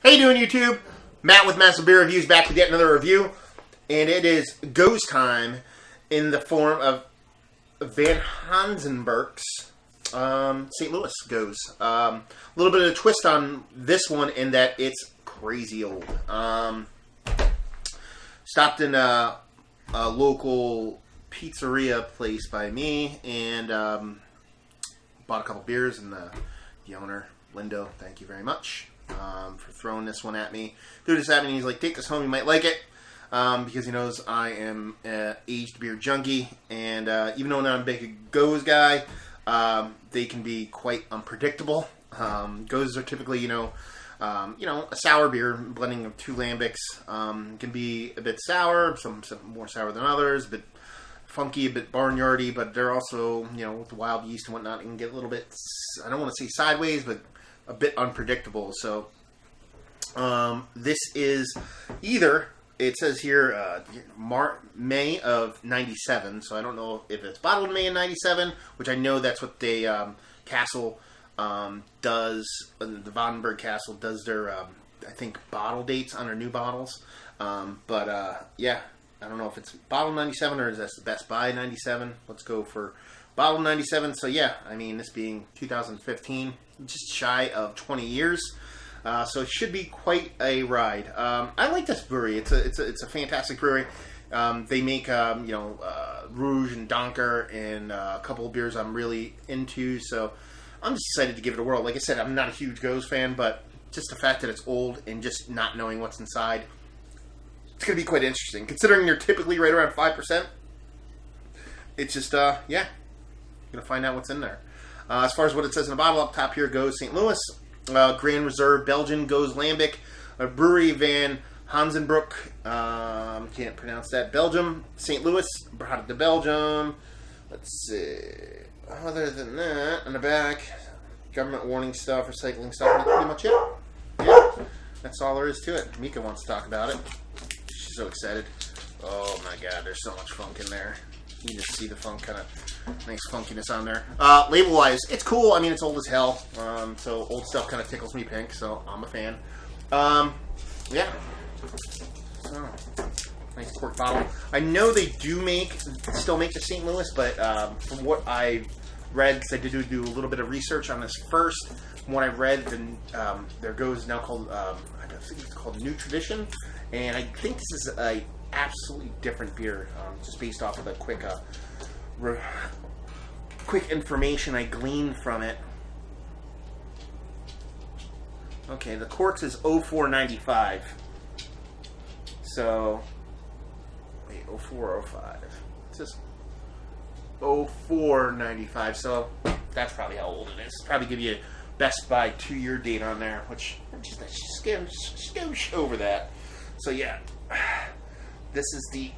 How you doing, YouTube? Matt with Massive Beer Reviews back to get another review. And it is Geuze time in the form of Van Honsebrouck's St. Louis Geuze. A little bit of a twist on this one in that it's crazy old. Stopped in a local pizzeria place by me and bought a couple beers, and the owner, Lindo, thank you very much for throwing this one at me. Threw this at me and he's like, take this home, you might like it. Because he knows I am an aged beer junkie, and even though I'm not a big Geuze guy, they can be quite unpredictable. Geuzes are typically, a sour beer, blending of two Lambics. Can be a bit sour, some more sour than others, a bit funky, a bit barnyardy, but they're also, with the wild yeast and whatnot, it can get a little bit, I don't want to say sideways, but a bit unpredictable. So this is either, it says here May of 97, so I don't know if it's bottled in May of 97, which I know that's what the Castle does, the Vandenberg Castle does their, I think, bottle dates on their new bottles. Yeah, I don't know if it's bottled 97 or is that the Best Buy 97. Let's go for bottled 97. So yeah, I mean, this being 2015, just shy of 20 years. So it should be quite a ride. I like this brewery. It's a fantastic brewery. They make Rouge and Donker and a couple of beers I'm really into. So I'm just excited to give it a whirl. Like I said, I'm not a huge Geuze fan, but just the fact that it's old and just not knowing what's inside, it's going to be quite interesting. Considering they're typically right around 5%, it's just yeah, going to find out what's in there. As far as what it says in the bottle up top here, Geuze St. Louis. Grand Reserve Belgian Geuze Lambic, Brewery Van Honsebrouck, can't pronounce that, Belgium, St. Louis, brought it to Belgium. Let's see, other than that, on the back, government warning stuff, recycling stuff, that's pretty much it. Yeah, that's all there is to it. Mika wants to talk about it. She's so excited. Oh my god, there's so much funk in there. You can just see the funk, kind of nice funkiness on there. Label-wise, it's cool. I mean, it's old as hell. So old stuff kind of tickles me pink, so I'm a fan. Yeah. So, nice cork bottle. I know they do still make the St. Louis, but from what I read, because I did do a little bit of research on this first, from what I read, their Geuze is now called, I think it's called New Tradition, and I think this is a absolutely different beer, just based off of the quick information I gleaned from it. Okay, the corks is 0495. So, wait, 04 or 05? It says 0495. So that's probably how old it is. Probably give you a Best Buy 2-year date on there, which just goes over that. So yeah. This is the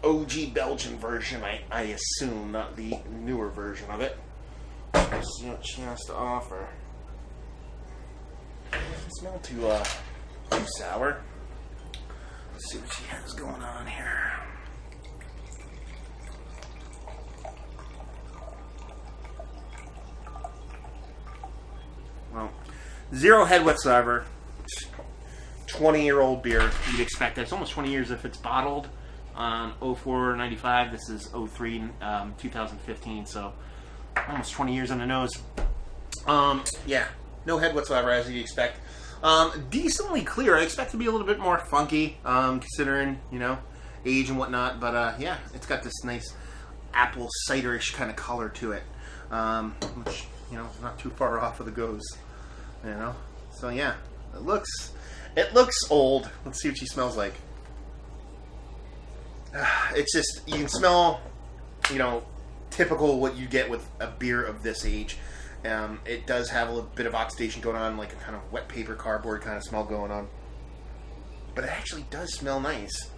OG Belgian version, I assume, not the newer version of it. Let's see what she has to offer. Doesn't smell too sour. Let's see what she has going on here. Well, zero head whatsoever. 20-year-old beer, you'd expect that. It's almost 20 years if it's bottled on 0495. This is 03 2015, so almost 20 years on the nose. Yeah, no head whatsoever, as you'd expect. Decently clear. I expect it to be a little bit more funky, considering, age and whatnot. But yeah, it's got this nice apple ciderish kind of color to it, which, is not too far off of the Geuze, So yeah, it looks old. Let's see what she smells like. It's just, you can smell, typical what you get with a beer of this age. It does have a little bit of oxidation going on, like a kind of wet paper, cardboard kind of smell going on. But it actually does smell nice.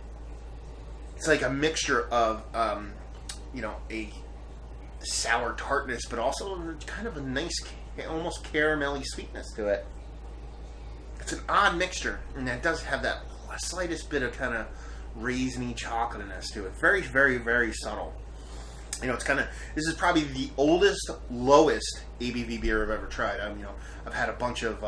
It's like a mixture of, a sour tartness, but also kind of a nice, almost caramelly sweetness to it. It's an odd mixture, and it does have that slightest bit of kind of raisiny chocolatiness to it. Very, very, very subtle. It's kind of, this is probably the oldest, lowest ABV beer I've ever tried. I've had a bunch of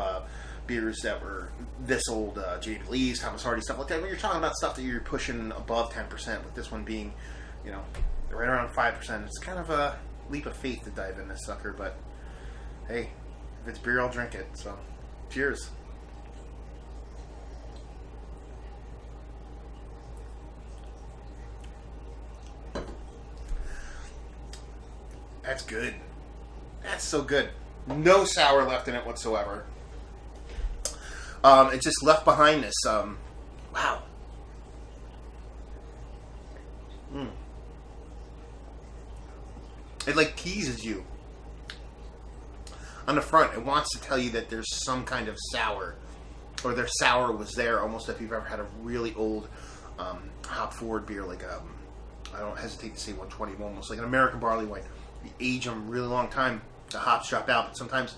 beers that were this old, J.B. Lee's, Thomas Hardy, stuff like that. When you're talking about stuff that you're pushing above 10%, with this one being, you know, right around 5%, it's kind of a leap of faith to dive in this sucker. But hey, if it's beer, I'll drink it. So, cheers. That's good. That's so good. No sour left in it whatsoever. It just left behind this. Wow. It like teases you. On the front, it wants to tell you that there's some kind of sour, or their sour was there. Almost if you've ever had a really old hop forward beer, like I don't hesitate to say 120, almost like an American barley wine. You age them a really long time, the hops drop out, but sometimes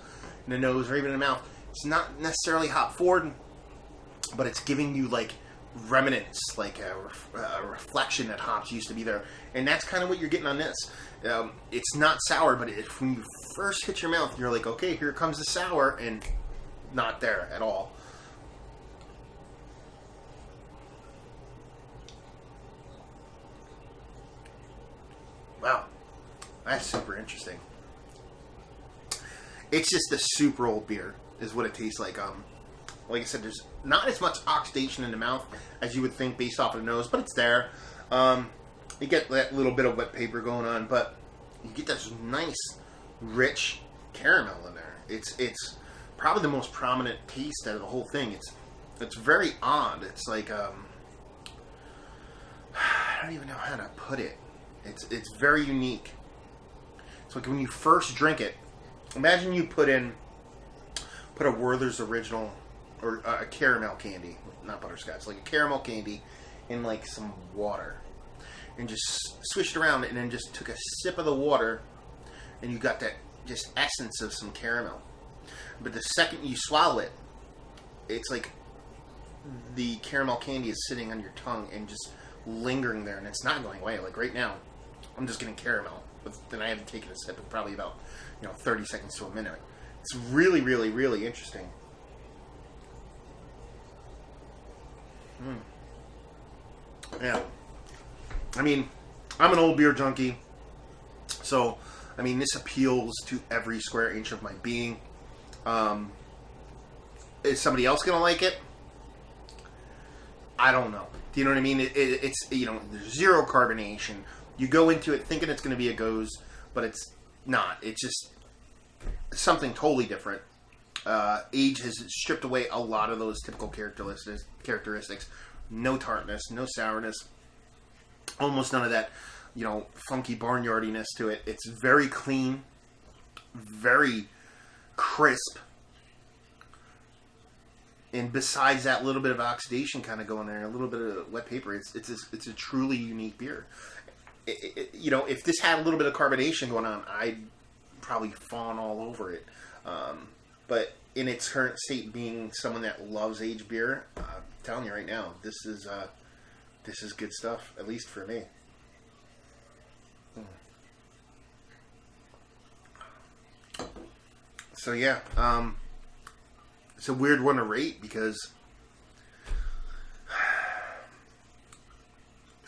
in the nose or even in the mouth, it's not necessarily hop forward, but it's giving you like remnants, like a reflection that hops used to be there. And that's kind of what you're getting on this. It's not sour, but when you first hit your mouth, you're like, okay, here comes the sour, and not there at all. Wow. That's super interesting. It's just a super old beer, is what it tastes like. Like I said, there's not as much oxidation in the mouth as you would think based off of the nose, but it's there. You get that little bit of wet paper going on, but you get this nice, rich caramel in there. It's probably the most prominent taste out of the whole thing. It's very odd. It's like I don't even know how to put it. It's very unique. It's like when you first drink it, imagine you put a Werther's Original or a caramel candy, not butterscotch, like a caramel candy in like some water, and just swished around and then just took a sip of the water, and you got that just essence of some caramel. But the second you swallow it, it's like the caramel candy is sitting on your tongue and just lingering there, and it's not going away. Like right now, I'm just getting caramel, but then I haven't taken a sip in probably about 30 seconds to a minute. It's really, really, really interesting. Yeah. I mean, I'm an old beer junkie, so I mean this appeals to every square inch of my being. Is somebody else gonna like it? I don't know. Do you know what I mean? It's there's zero carbonation. You go into it thinking it's going to be a Geuze, but it's not. It's just something totally different. Age has stripped away a lot of those typical characteristics. No tartness, no sourness, almost none of that, funky barnyardiness to it. It's very clean, very crisp. And besides that little bit of oxidation kind of going there, a little bit of wet paper, it's a truly unique beer. If this had a little bit of carbonation going on, I'd probably fawn all over it. But in its current state, being someone that loves aged beer, I'm telling you right now, this is good stuff, at least for me. So yeah, it's a weird one to rate because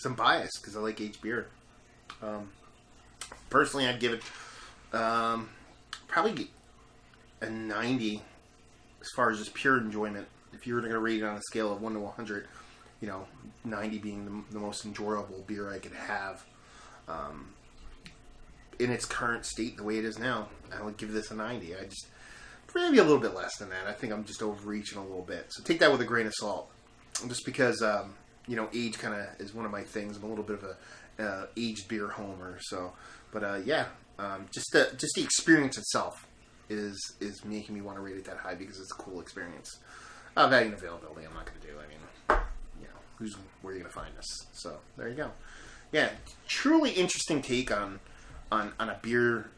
I'm biased because I like aged beer. Personally, I'd give it probably a 90 as far as just pure enjoyment. If you were going to rate it on a scale of 1 to 100, 90 being the most enjoyable beer I could have in its current state, the way it is now, I would give this a 90. Maybe a little bit less than that. I think I'm just overreaching a little bit. So take that with a grain of salt. Just because, age kind of is one of my things. I'm a little bit of a aged beer homer. So, but just the experience itself is making me want to rate it that high because it's a cool experience. Value and availability, I'm not going to do. I mean, where are you going to find this? So there you go. Yeah, truly interesting take on a beer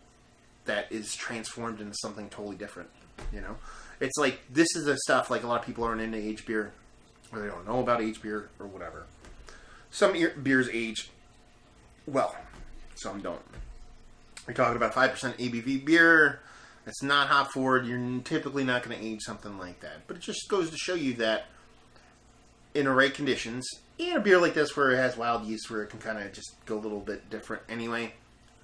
that is transformed into something totally different. It's like this is the stuff like a lot of people aren't into aged beer, or they don't know about aged beer or whatever. Some beers age well, some don't. We're talking about 5% ABV beer. It's not hop forward. You're typically not going to age something like that. But it just goes to show you that in the right conditions, and a beer like this where it has wild yeast, where it can kind of just go a little bit different anyway,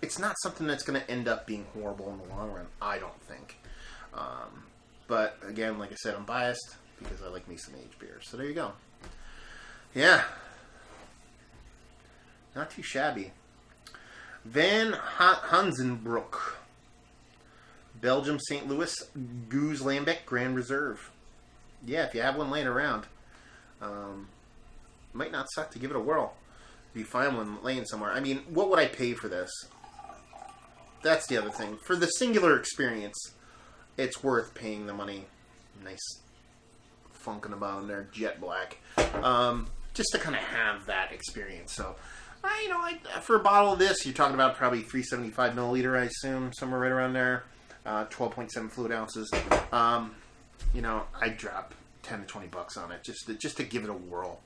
it's not something that's going to end up being horrible in the long run, I don't think. But again, like I said, I'm biased because I like me some aged beers. So there you go. Yeah. Not too shabby. Van Honsebrouck. Belgium, St. Louis, Gueuze Lambic, Grand Reserve. Yeah, if you have one laying around, might not suck to give it a whirl. If you find one laying somewhere. I mean, what would I pay for this? That's the other thing. For the singular experience, it's worth paying the money. Nice funk in the bottom there, jet black. Just to kind of have that experience. So, for a bottle of this, you're talking about probably 375 milliliter, I assume, somewhere right around there. 12.7 fluid ounces. I'd drop 10 to 20 bucks on it just to give it a whirl.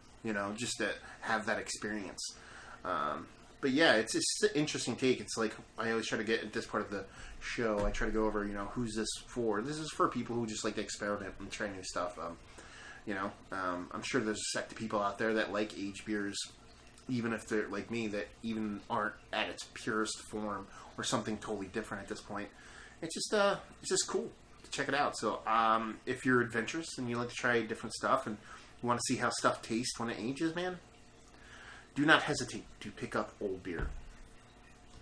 Just to have that experience. But yeah, it's an interesting take. It's like I always try to get at this part of the show. I try to go over, who's this for? This is for people who just like to experiment and try new stuff. I'm sure there's a sect of people out there that like aged beers, even if they're like me, that even aren't at its purest form or something totally different at this point. It's just cool to check it out. So if you're adventurous and you like to try different stuff and you want to see how stuff tastes when it ages, man, do not hesitate to pick up old beer.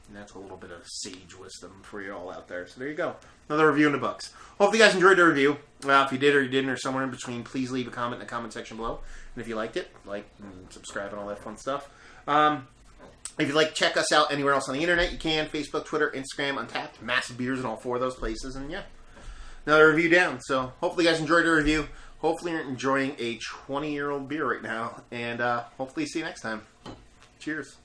And that's a little bit of sage wisdom for you all out there. So there you go. Another review in the books. Hopefully you guys enjoyed the review. If you did or you didn't or somewhere in between, please leave a comment in the comment section below. And if you liked it, like and subscribe and all that fun stuff. If you'd like to check us out anywhere else on the internet, you can. Facebook, Twitter, Instagram, Untapped, Massive Beers in all 4 of those places. And yeah, another review down. So hopefully you guys enjoyed the review. Hopefully you're enjoying a 20-year-old beer right now. And hopefully see you next time. Cheers.